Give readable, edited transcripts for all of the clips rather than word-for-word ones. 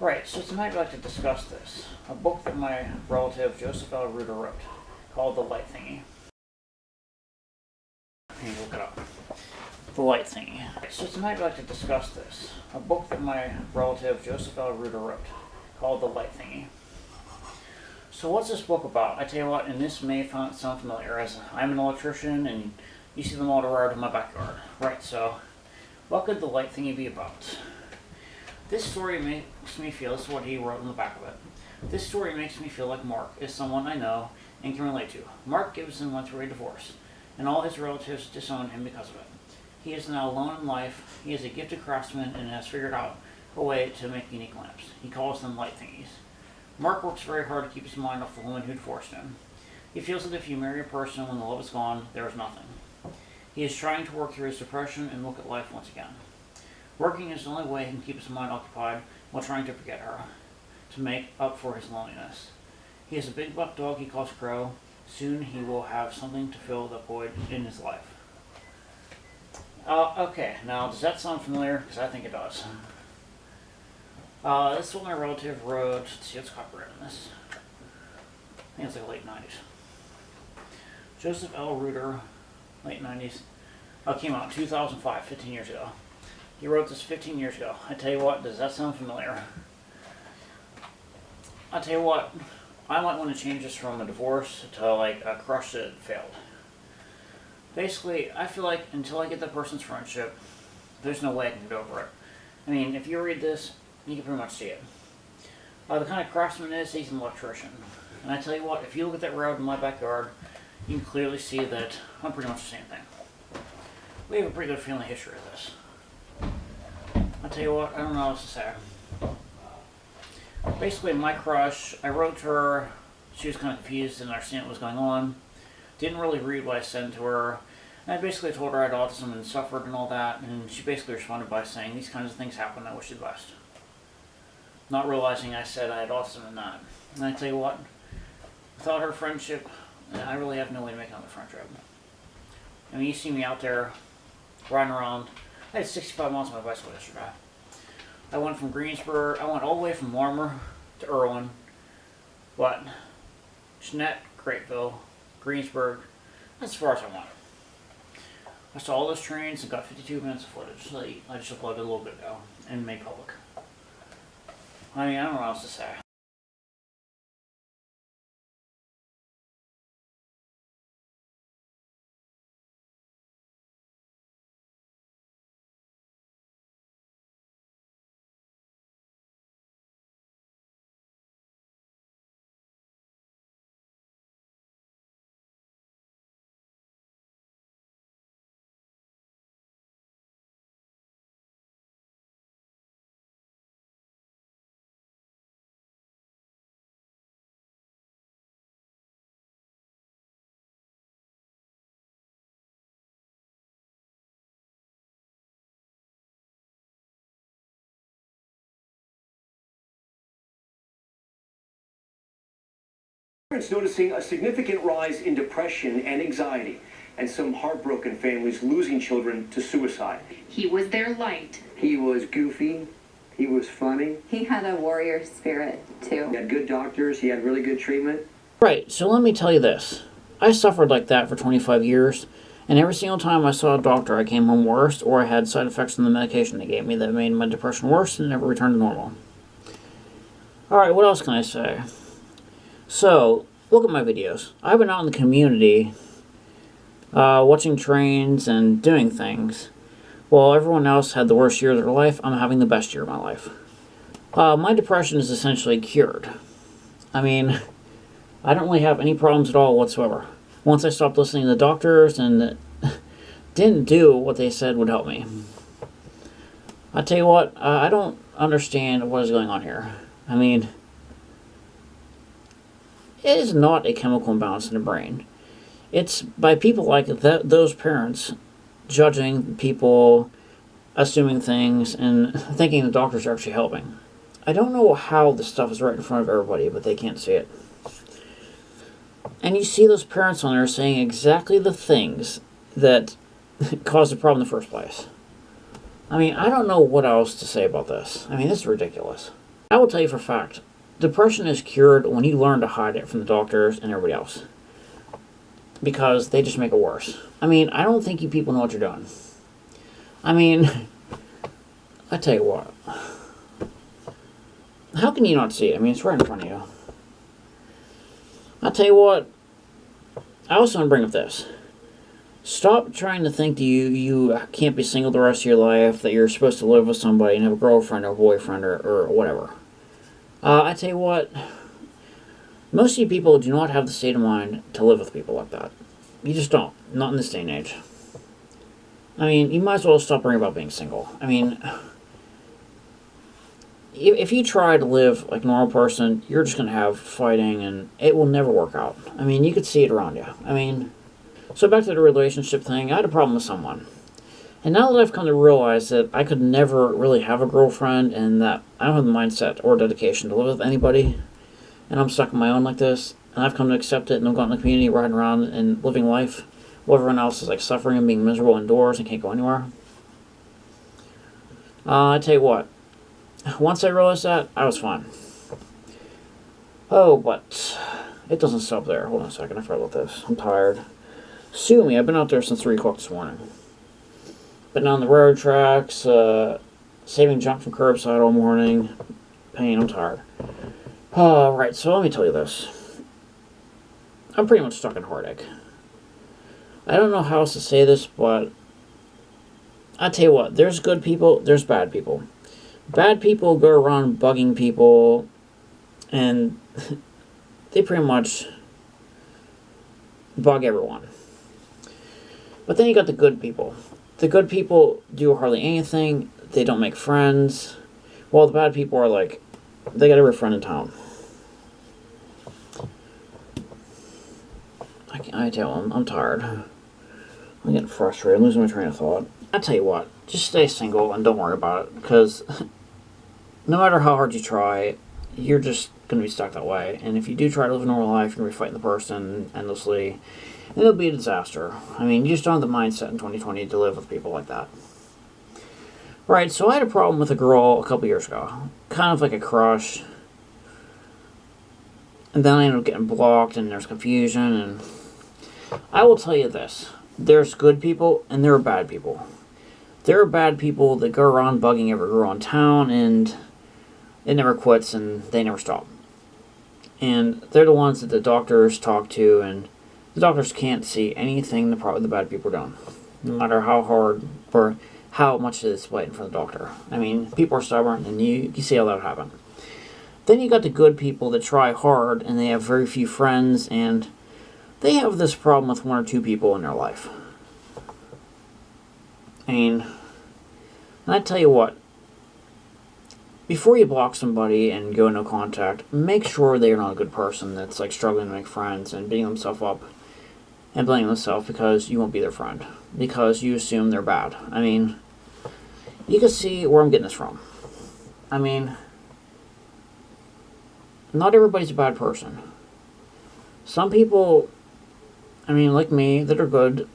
Right, so tonight I'd like to discuss this. A book that my relative Joseph L. Reuter wrote called The Light Thingy. Let me look it up. The Light Thingy. Right, so tonight I'd like to discuss this. A book that my relative Joseph L. Reuter wrote called The Light Thingy. So what's this book about? I tell you what, and this may sound familiar as I'm an electrician and you see them all around in my backyard. Right, so what could The Light Thingy be about? This story makes me feel, this is what he wrote in the back of it. This story makes me feel like Mark is someone I know and can relate to. Mark Gibson went through a divorce, and all his relatives disowned him because of it. He is now alone in life. He is a gifted craftsman and has figured out a way to make unique lamps. He calls them light thingies. Mark works very hard to keep his mind off the woman who divorced him. He feels that if you marry a person when the love is gone, there is nothing. He is trying to work through his depression and look at life once again. Working is the only way he can keep his mind occupied while trying to forget her, to make up for his loneliness. He has a big buck dog he calls Crow. Soon he will have something to fill the void in his life. Okay, now does that sound familiar? Because I think it does. This is what my relative wrote. Let's see what's copyright on this. I think it's like late 90s. Joseph L. Reuter, late 90s. Came out in 2005, 15 years ago. He wrote this 15 years ago. I tell you what, does that sound familiar? I tell you what, I might want to change this from a divorce to like a crush that failed. Basically, I feel like until I get that person's friendship, there's no way I can get over it. I mean, if you read this, you can pretty much see it. The kind of craftsman is, he's an electrician. And I tell you what, if you look at that road in my backyard, you can clearly see that I'm pretty much the same thing. We have a pretty good family history of this. I tell you what, I don't know what else to say. Basically, my crush, I wrote to her. She was kind of confused, didn't understand what was going on. Didn't really read what I sent to her. And I basically told her I had autism and suffered and all that, and she basically responded by saying, "These kinds of things happen, I wish you the best." Not realizing I said I had autism and that. And I tell you what, without her friendship, I really have no way to make another friendship. I mean, you see me out there riding around. I had 65 miles on my bicycle yesterday. I went from Greensburg, I went all the way from Larmer to Irwin, Jeanette, Grateville, Greensburg, that's as far as I went. I saw all those trains and got 52 minutes of footage, so I just uploaded a little bit ago and made public. I mean, I don't know what else to say. Parents noticing a significant rise in depression and anxiety, and some heartbroken families losing children to suicide. He was their light. He was goofy. He was funny. He had a warrior spirit, too. He had good doctors. He had really good treatment. Right, so let me tell you this. I suffered like that for 25 years, and every single time I saw a doctor, I came home worse, or I had side effects from the medication they gave me that made my depression worse and never returned to normal. Alright, what else can I say? So, look at my videos. I've been out in the community, watching trains and doing things. While everyone else had the worst year of their life, I'm having the best year of my life. My depression is essentially cured. I mean, I don't really have any problems at all whatsoever. Once I stopped listening to the doctors and didn't do what they said would help me. I tell you what, I don't understand what is going on here. I mean, it is not a chemical imbalance in the brain. It's by people like those parents judging people, assuming things, and thinking the doctors are actually helping. I don't know how this stuff is right in front of everybody, but they can't see it. And you see those parents on there saying exactly the things that caused the problem in the first place. I mean, I don't know what else to say about this. I mean, this is ridiculous. I will tell you for a fact, depression is cured when you learn to hide it from the doctors and everybody else. Because they just make it worse. I mean, I don't think you people know what you're doing. I mean, I tell you what. How can you not see it? I mean, it's right in front of you. I tell you what. I also want to bring up this. Stop trying to think that you can't be single the rest of your life, that you're supposed to live with somebody and have a girlfriend or a boyfriend or whatever. I tell you what, most of you people do not have the state of mind to live with people like that. You just don't. Not in this day and age. I mean, you might as well stop worrying about being single. I mean, if you try to live like a normal person, you're just going to have fighting and it will never work out. I mean, you could see it around you. I mean, so back to the relationship thing, I had a problem with someone. And now that I've come to realize that I could never really have a girlfriend and that I don't have the mindset or dedication to live with anybody, and I'm stuck on my own like this, and I've come to accept it, and I'm going in the community, riding around and living life while everyone else is like suffering and being miserable indoors and can't go anywhere. I tell you what, once I realized that, I was fine. Oh, but it doesn't stop there. Hold on a second, I forgot about this. I'm tired. Sue me, I've been out there since 3 o'clock this morning. Been on the railroad tracks, saving junk from curbside all morning. Pain, I'm tired. Right, so let me tell you this. I'm pretty much stuck in heartache. I don't know how else to say this, but I tell you what, there's good people, there's bad people. Bad people go around bugging people, and they pretty much bug everyone. But then you got the good people. The good people do hardly anything. They don't make friends. While the bad people are like, they got every friend in town. I tell them, I'm tired. I'm getting frustrated. I'm losing my train of thought. I tell you what, just stay single and don't worry about it. Because no matter how hard you try, you're just going to be stuck that way. And if you do try to live a normal life, you're going to be fighting the person endlessly. And it'll be a disaster. I mean, you just don't have the mindset in 2020 to live with people like that. Right, so I had a problem with a girl a couple years ago. Kind of like a crush. And then I ended up getting blocked and there's confusion. And I will tell you this. There's good people and there are bad people. There are bad people that go around bugging every girl in town and it never quits and they never stop. And they're the ones that the doctors talk to, and the doctors can't see anything the bad people are doing. No matter how hard or how much they display in front of the doctor. I mean, people are stubborn, and you see how that would happen. Then you got the good people that try hard, and they have very few friends, and they have this problem with 1 or 2 people in their life. I mean, and I tell you what, before you block somebody and go no contact, make sure they're not a good person that's like struggling to make friends and beating themselves up and blaming themselves because you won't be their friend. Because you assume they're bad. I mean, you can see where I'm getting this from. I mean, not everybody's a bad person. Some people, I mean, like me, that are good,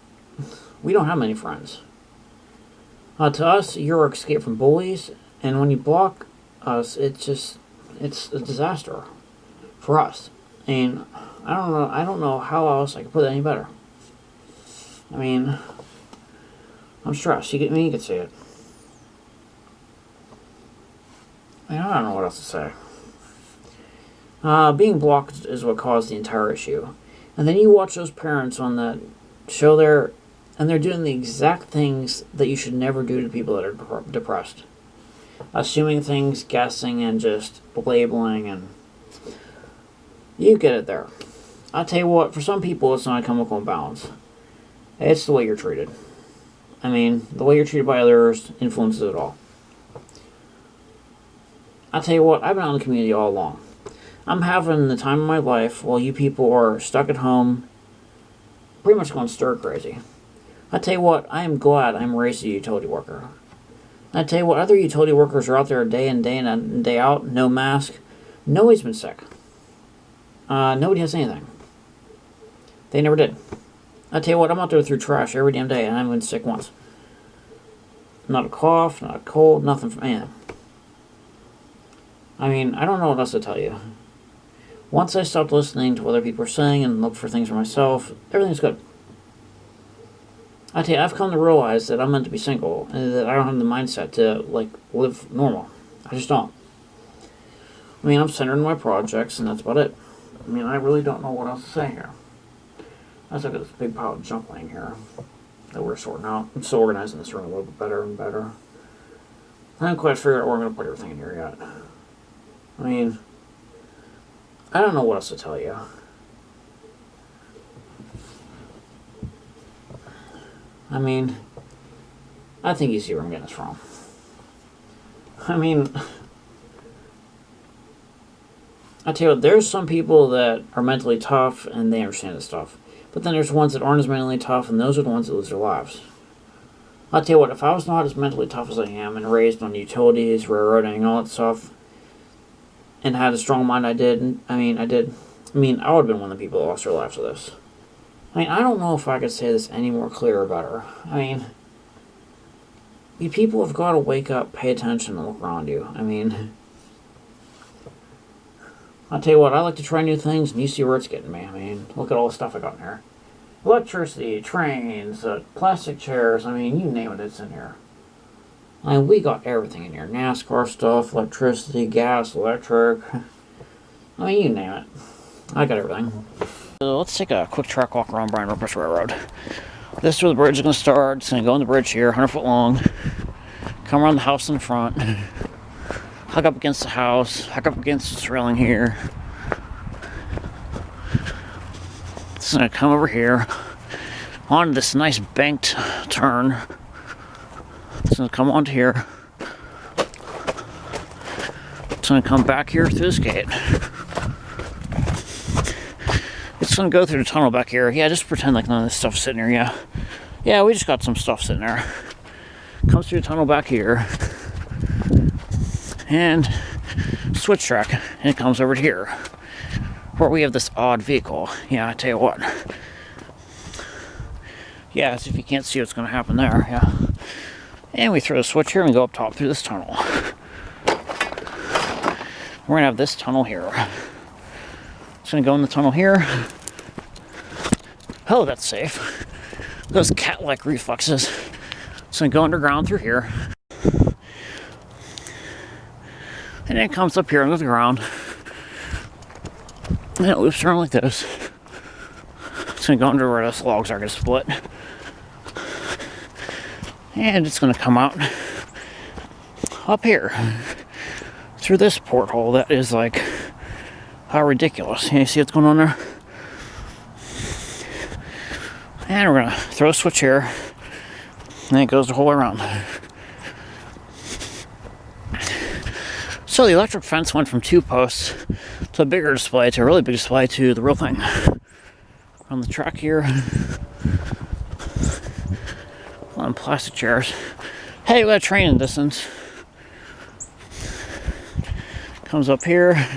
we don't have many friends. To us, you're an escape from bullies, and when you block us, it's a disaster for us. And I don't know how else I could put it any better. I mean, I'm stressed. You can see it. I don't know what else to say. Being blocked is what caused the entire issue. And then you watch those parents on that show there, and they're doing the exact things that you should never do to people that are depressed. Assuming things, guessing, and just labeling, and you get it there. I'll tell you what, for some people it's not a chemical imbalance. It's the way you're treated. I mean, the way you're treated by others influences it all. I'll tell you what, I've been out in the community all along. I'm having the time of my life while you people are stuck at home, pretty much going stir crazy. I tell you what, I am glad I'm raised a utility worker. I tell you what, other utility workers are out there day in and day out, no mask. Nobody's been sick. Nobody has anything. They never did. I tell you what, I'm out there through trash every damn day, and I haven't been sick once. Not a cough, not a cold, nothing from anything. I mean, I don't know what else to tell you. Once I stopped listening to what other people are saying and looked for things for myself, everything's good. I tell you, I've come to realize that I'm meant to be single, and that I don't have the mindset to, like, live normal. I just don't. I mean, I'm centered in my projects, and that's about it. I mean, I really don't know what else to say here. Let's look at this big pile of junk laying here that we're sorting out. I'm still organizing this room a little bit better and better. I haven't quite figured out where I'm going to put everything in here yet. I mean, I don't know what else to tell you. I mean, I think you see where I'm getting this from. I mean, I tell you what, there's some people that are mentally tough and they understand this stuff. But then there's ones that aren't as mentally tough, and those are the ones that lose their lives. I'll tell you what, if I was not as mentally tough as I am and raised on utilities, railroading, all that stuff, and had a strong mind I would have been one of the people that lost their lives to this. I mean, I don't know if I could say this any more clear or better. I mean, you people have got to wake up, pay attention, and look around you. I mean, I'll tell you what, I like to try new things, and you see where it's getting me. I mean, look at all the stuff I got in here. Electricity, trains, plastic chairs, I mean, you name it, it's in here. I mean, we got everything in here. NASCAR stuff, electricity, gas, electric. I mean, you name it. I got everything. So let's take a quick track walk around Bryan Rupert Railroad. This is where the bridge is going to start. It's going to go on the bridge here, 100 foot long. Come around the house in front. Hug up against the house. Hug up against this railing here. It's going to come over here. On this nice banked turn. It's going to come onto here. It's going to come back here through this gate. It's going to go through the tunnel back here. Yeah, just pretend like none of this stuff's sitting here, yeah. Yeah, we just got some stuff sitting there. Comes through the tunnel back here. And switch track. And it comes over to here. Where we have this odd vehicle. Yeah, I tell you what. Yeah, as if you can't see what's going to happen there, yeah. And we throw the switch here and we go up top through this tunnel. We're going to have this tunnel here. It's going to go in the tunnel here. Oh, that's safe. Those cat-like reflexes. It's going to go underground through here. And then it comes up here under the ground. And it loops around like this. It's going to go under where those logs are going to split. And it's going to come out up here through this porthole that is like how ridiculous. You see what's going on there? And we're going to throw a switch here, and it goes the whole way around. So the electric fence went from 2 posts to a bigger display, to a really big display, to the real thing. On the track here, on plastic chairs. Hey, we got a train in distance. Comes up here,